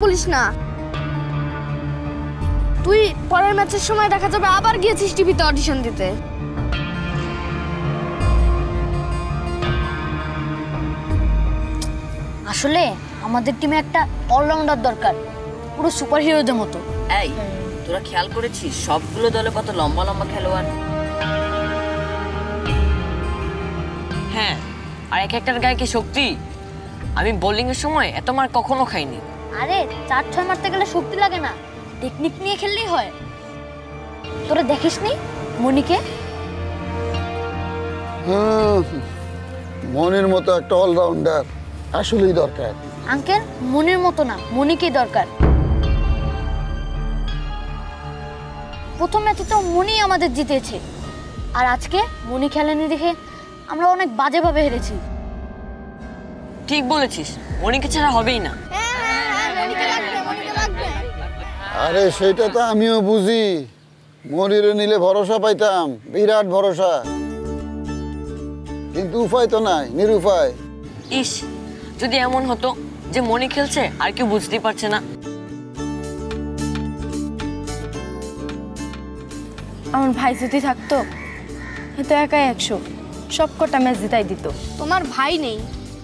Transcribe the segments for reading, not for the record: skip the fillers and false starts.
বলিস না। তুই পরের ম্যাচের সময় দেখা যাবে আবার গিয়েছিস টিভিতে অডিশন দিতে। আসলে আমাদের টিমে একটা অলরাউন্ডার দরকার, পুরো সুপার হিরোদের মতো। এই তোরা খেয়াল করেছিস সবগুলো দলে কত লম্বা লম্বা খেলোয়াড়? হ্যাঁ, আর এক একটার গায়ে কি শক্তি! আমি বোলিং এর সময় এত মার কখনো খাইনি। আরে 4-6 মারতে গেলে শক্তি লাগে না, টেকনিক নিয়ে খেললেই হয়। তোরা দেখিসনি মনিকে? মনির মতো একটা অলরাউন্ডার আসলেই দরকার। আঙ্কেল, মনির মতো না, মনিকেই দরকার। প্রথম ম্যাচে তো মনি আমাদের জিতেছে, আর আজকে মনি খেলেনি দেখে আমরা অনেক বাজেভাবে হেরেছি। ঠিক বলেছিস, মনিকে ছাড়া হবেই না। আরে সেটা তো আমিও বুঝি, মনিরে নিলে ভরসা পাইতাম, বিরাট ভরসা, কিন্তু উপায় তো নাই, নিরুপায়। ইস, যদি এমন হতো যে মনি খেলছে আর কেউ বুঝতেই পারছে না। আমার ভাই যদি থাকতো, হয়তো একাই 100 সব কটা ম্যাচ জিতাই দিত। তোমার ভাই নেই,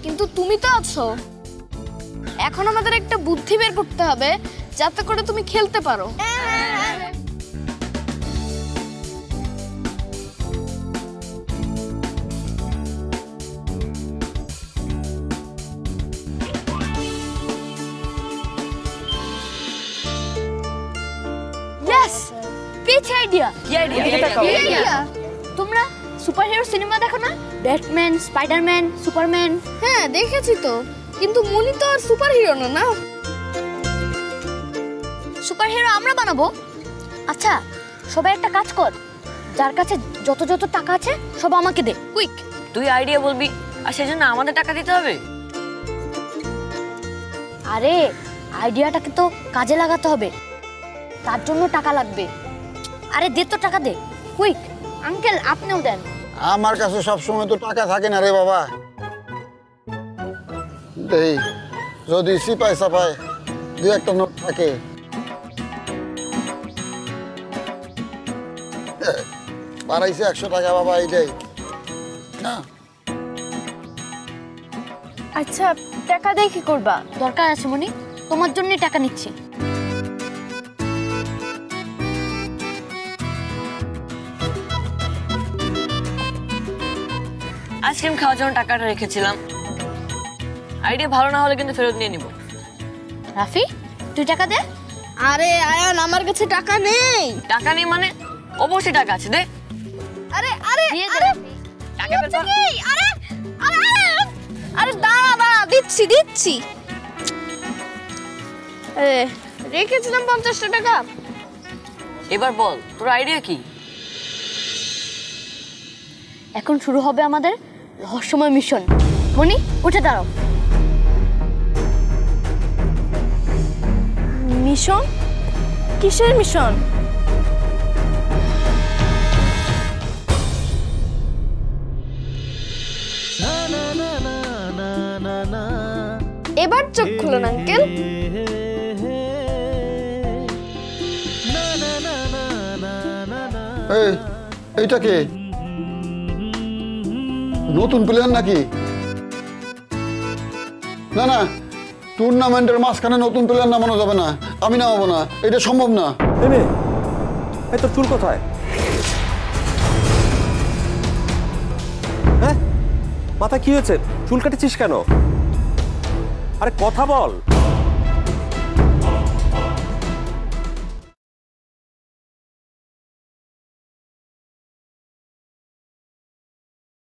কিন্তু তুমি তো আছো। এখন আমাদের একটা বুদ্ধি বের করতে হবে যাতে করে তুমি খেলতে পারো। Yes, pitch idea. কি আইডিয়া? তোমরা সুপারহিরো সিনেমা দেখো না? Batman, Spiderman, Superman. হ্যাঁ দেখেছি তো, কিন্তু মনি তো আর সুপার হিরো না। না, সুপারহিরো আমরা বানাবো। আচ্ছা, সবাই একটা কাজ কর, যার কাছে যত যত টাকা আছে সব আমাকে দে, কুইক। তুই আইডিয়া বলবি আর সেজন্য আমাদের টাকা দিতে হবে? আরে আইডিয়াটাকে তো কাজে লাগাতে হবে, তার জন্য টাকা লাগবে। আরে দে তো, টাকা দে, কুইক। আঙ্কেল আপনিও দেন। আমার কাছে সবসময় তো টাকা থাকে না রে বাবা। দেই, যদি সিপাই সাপাই 2-1টা নোট থাকে। বাড়াইছে 100 টাকা বাবা, এইটাই না। আচ্ছা, টাকা দিয়ে কি করবা? দরকার আছে মনি, তোমার জন্যই টাকা নিচ্ছি। আইসক্রিম খাওয়ার জন্য টাকাটা রেখেছিলাম। আইডিয়া ভালো না হলে কিন্তু ফেরত নিয়ে নিব। রাফি, তুই টাকা দে। আরে আয়ান, আমার কাছে টাকা নেই। টাকা নেই মানে? অবশ্যই টাকা আছে, দে। আরে আরে দিয়ে দে আরে রাফি। টাকা বের কর। এই, আরে আরে আরে আরে দাঁড়া দাঁড়া, দিচ্ছি দিচ্ছি। রেখেছিলাম 50টা টাকা। এবার বল তোর আইডিয়া কি? এখন শুরু হবে আমাদের রহস্যময় মিশন। মনি, উঠে দাঁড়াও। মিশন? কিসের মিশন? এবার চোখ খুলুন আঙ্কেল। এইটা কে? নতুন প্লেয়ার নাকি? না না, টুর্নামেন্টের মাঝখানে নতুন প্লেয়ার নামানো যাবে না, আমি নামাবো না, এটা সম্ভব না। এই তোর চুল কোথায়? হ্যাঁ, মাথা কি হয়েছে? চুল কাটেছিস কেন? আরে কথা বল।